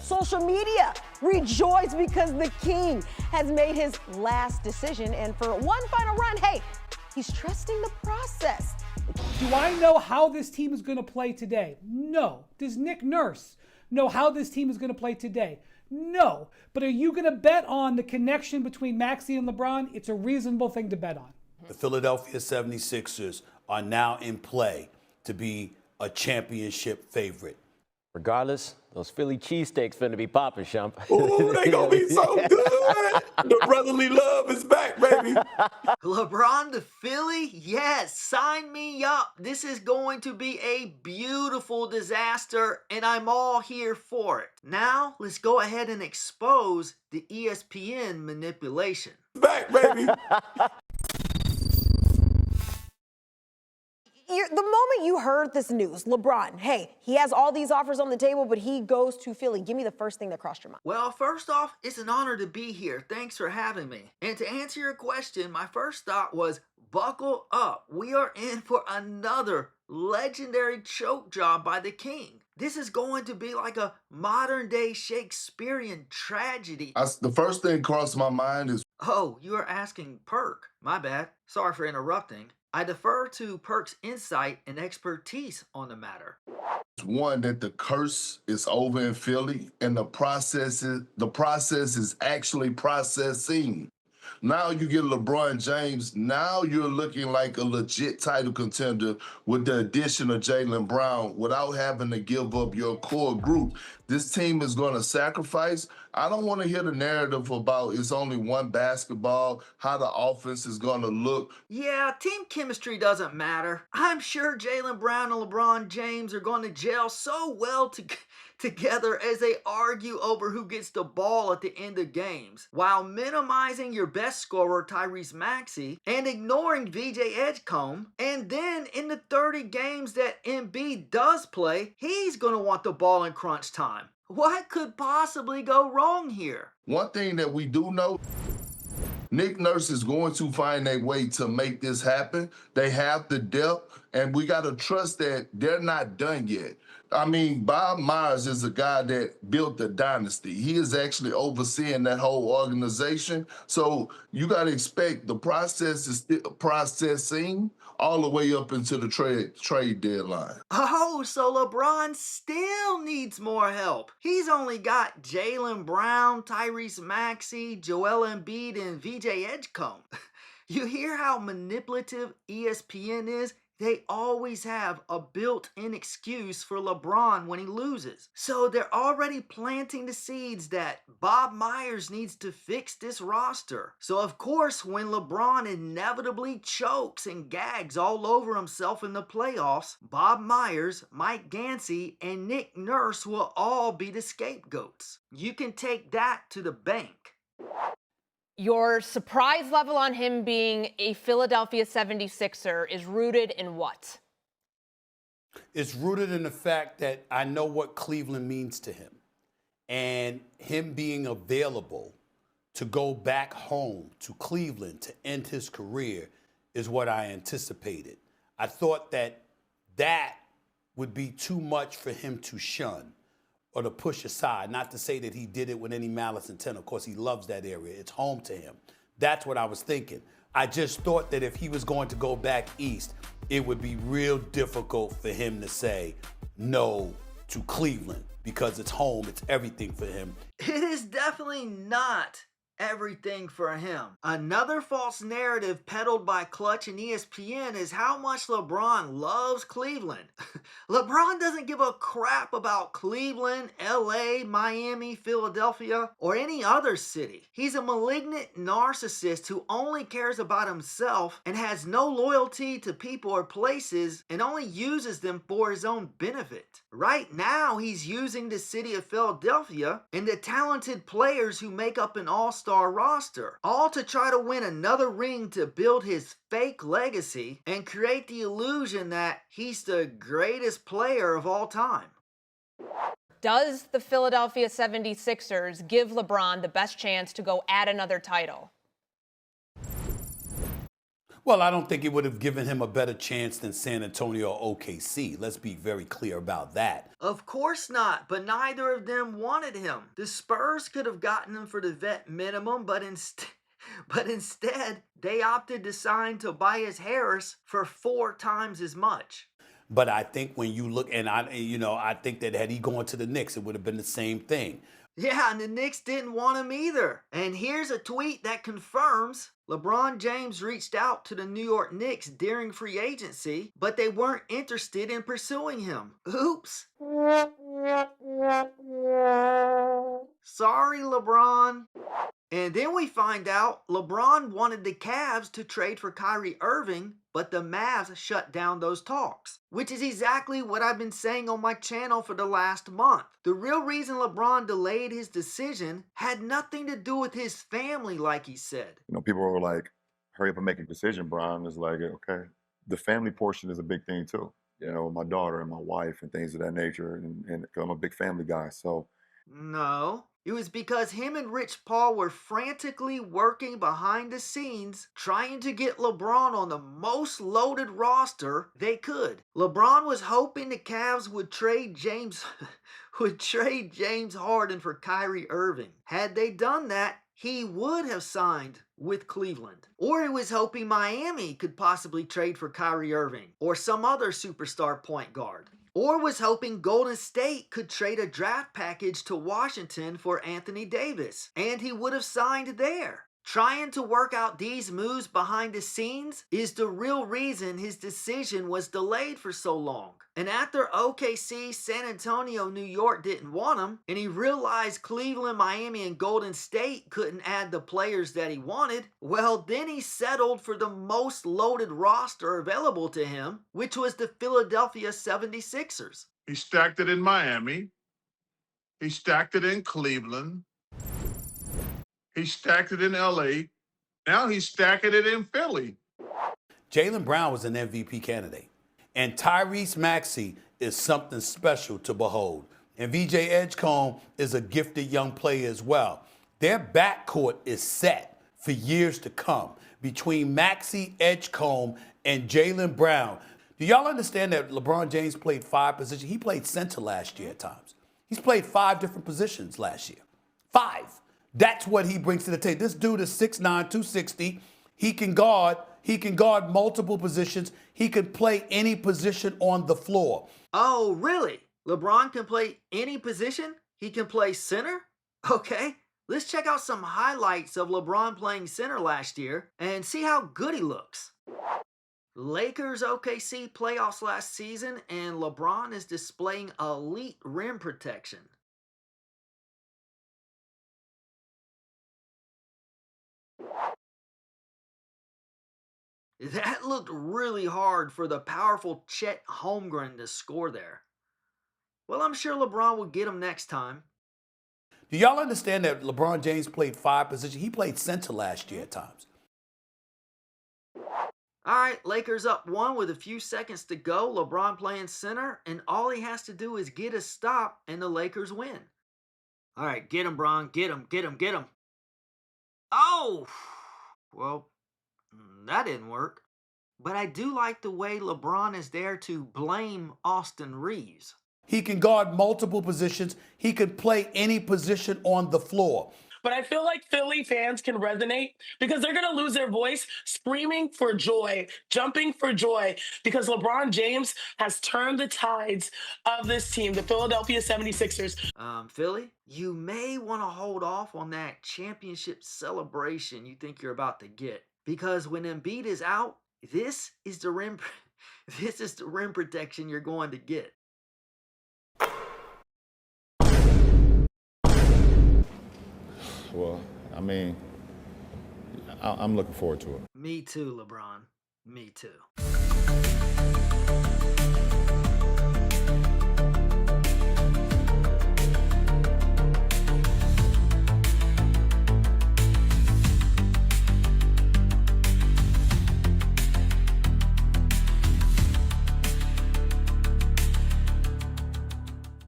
Social media rejoice because the king has made his last decision. And for one final run, hey, he's trusting the process. Do I know how this team is going to play today? No. Does Nick Nurse know how this team is going to play today? No. But are you going to bet on the connection between Maxey and LeBron? It's a reasonable thing to bet on. The Philadelphia 76ers are now in play to be a championship favorite. Regardless, those Philly cheesesteaks finna be popping, Shump. Ooh, they gonna be so good. The brotherly love is back, baby. LeBron to Philly? Yes, sign me up. This is going to be a beautiful disaster, and I'm all here for it. Now, let's go ahead and expose the ESPN manipulation. Back, baby. The moment you heard this news, LeBron, hey, he has all these offers on the table, but he goes to Philly. Give me the first thing that crossed your mind. Well, first off, it's an honor to be here. Thanks for having me. And to answer your question, my first thought was, buckle up. We are in for another legendary choke job by the king. This is going to be like a modern-day Shakespearean tragedy. The first thing crossed my mind is, Oh, you are asking Perk. My bad. Sorry for interrupting. I defer to Perk's insight and expertise on the matter. one, that the curse is over in Philly, and the process is actually processing. Now you get LeBron James. Now you're looking like a legit title contender with the addition of Jaylen Brown without having to give up your core group. This team is going to sacrifice. I don't want to hear the narrative about it's only one basketball, how the offense is going to look. Yeah, team chemistry doesn't matter. I'm sure Jaylen Brown and LeBron James are going to gel so well together as they argue over who gets the ball at the end of games, while minimizing your best scorer Tyrese Maxey and ignoring VJ Edgecombe. And then in the 30 games that Embiid does play, he's going to want the ball in crunch time. What could possibly go wrong here? One thing that we do know, Nick Nurse is going to find a way to make this happen. They have the depth, and we got to trust that they're not done yet. I mean, Bob Myers is a guy that built the dynasty. He is actually overseeing that whole organization. So you got to expect the process is still processing all the way up into the trade deadline. Oh, so LeBron still needs more help. He's only got Jaylen Brown, Tyrese Maxey, Joel Embiid, and VJ Edgecombe. You hear how manipulative ESPN is? They always have a built-in excuse for LeBron when he loses. So they're already planting the seeds that Bob Myers needs to fix this roster. So of course, when LeBron inevitably chokes and gags all over himself in the playoffs, Bob Myers, Mike Gansey, and Nick Nurse will all be the scapegoats. You can take that to the bank. Your surprise level on him being a Philadelphia 76er is rooted in what? It's rooted in the fact that I know what Cleveland means to him. And him being available to go back home to Cleveland to end his career is what I anticipated. I thought that would be too much for him to shun or to push aside. Not to say that he did it with any malice intent. Of course, he loves that area. It's home to him. That's what I was thinking. I just thought that if he was going to go back east, it would be real difficult for him to say no to Cleveland because it's home. It's everything for him. It is definitely not everything for him. Another false narrative peddled by Clutch and ESPN is how much LeBron loves Cleveland. LeBron doesn't give a crap about Cleveland, LA, Miami, Philadelphia, or any other city. He's a malignant narcissist who only cares about himself and has no loyalty to people or places and only uses them for his own benefit. Right now, he's using the city of Philadelphia and the talented players who make up an all-star roster, all to try to win another ring to build his fake legacy and create the illusion that he's the greatest player of all time. Does the Philadelphia 76ers give LeBron the best chance to go add another title? Well, I don't think it would have given him a better chance than San Antonio or OKC. Let's be very clear about that. Of course not, but neither of them wanted him. The Spurs could have gotten him for the vet minimum, but instead, they opted to sign Tobias Harris for 4 times as much. But I think when you look, and I think that had he gone to the Knicks, it would have been the same thing. Yeah, and the Knicks didn't want him either. And here's a tweet that confirms LeBron James reached out to the New York Knicks during free agency, but they weren't interested in pursuing him. Oops. Sorry, LeBron. And then we find out LeBron wanted the Cavs to trade for Kyrie Irving, but the Mavs shut down those talks, which is exactly what I've been saying on my channel for the last month. The real reason LeBron delayed his decision had nothing to do with his family, like he said. You know, people were like, hurry up and make a decision, Brian. It's like, okay, the family portion is a big thing too. You know, my daughter and my wife and things of that nature, and I'm a big family guy, so. No, it was because him and Rich Paul were frantically working behind the scenes trying to get LeBron on the most loaded roster they could. LeBron was hoping the Cavs would trade James Harden for Kyrie Irving. Had they done that, he would have signed with Cleveland. Or he was hoping Miami could possibly trade for Kyrie Irving or some other superstar point guard. Or was hoping Golden State could trade a draft package to Washington for Anthony Davis, and he would have signed there. Trying to work out these moves behind the scenes is the real reason his decision was delayed for so long. And after OKC, San Antonio, New York didn't want him, and he realized Cleveland, Miami, and Golden State couldn't add the players that he wanted, well, then he settled for the most loaded roster available to him, which was the Philadelphia 76ers. He stacked it in Miami. He stacked it in Cleveland. He stacked it in LA. Now he's stacking it in Philly. Jaylen Brown was an MVP candidate. And Tyrese Maxey is something special to behold. And VJ Edgecombe is a gifted young player as well. Their backcourt is set for years to come between Maxey, Edgecombe, and Jaylen Brown. Do y'all understand that LeBron James played 5 positions? He played center last year at times. He's played 5 different positions last year. 5. That's what he brings to the table. This dude is 6'9", 260. He can guard multiple positions. He can play any position on the floor. Oh, really? LeBron can play any position? He can play center? Okay, let's check out some highlights of LeBron playing center last year and see how good he looks. Lakers OKC playoffs last season, and LeBron is displaying elite rim protection. That looked really hard for the powerful Chet Holmgren to score there. Well, I'm sure LeBron will get him next time. Do y'all understand that LeBron James played 5 positions? He played center last year at times. All right, Lakers up 1 with a few seconds to go. LeBron playing center, and all he has to do is get a stop, and the Lakers win. All right, get him, Bron. Get him, get him, get him. Oh! Well, that didn't work. But I do like the way LeBron is there to blame Austin Reeves. He can guard multiple positions. He can play any position on the floor. But I feel like Philly fans can resonate because they're going to lose their voice screaming for joy, jumping for joy, because LeBron James has turned the tides of this team, the Philadelphia 76ers. Philly, you may want to hold off on that championship celebration you think you're about to get, because when Embiid is out, this is the rim protection you're going to get. Well, I mean, I'm looking forward to it. Me too, LeBron. Me too.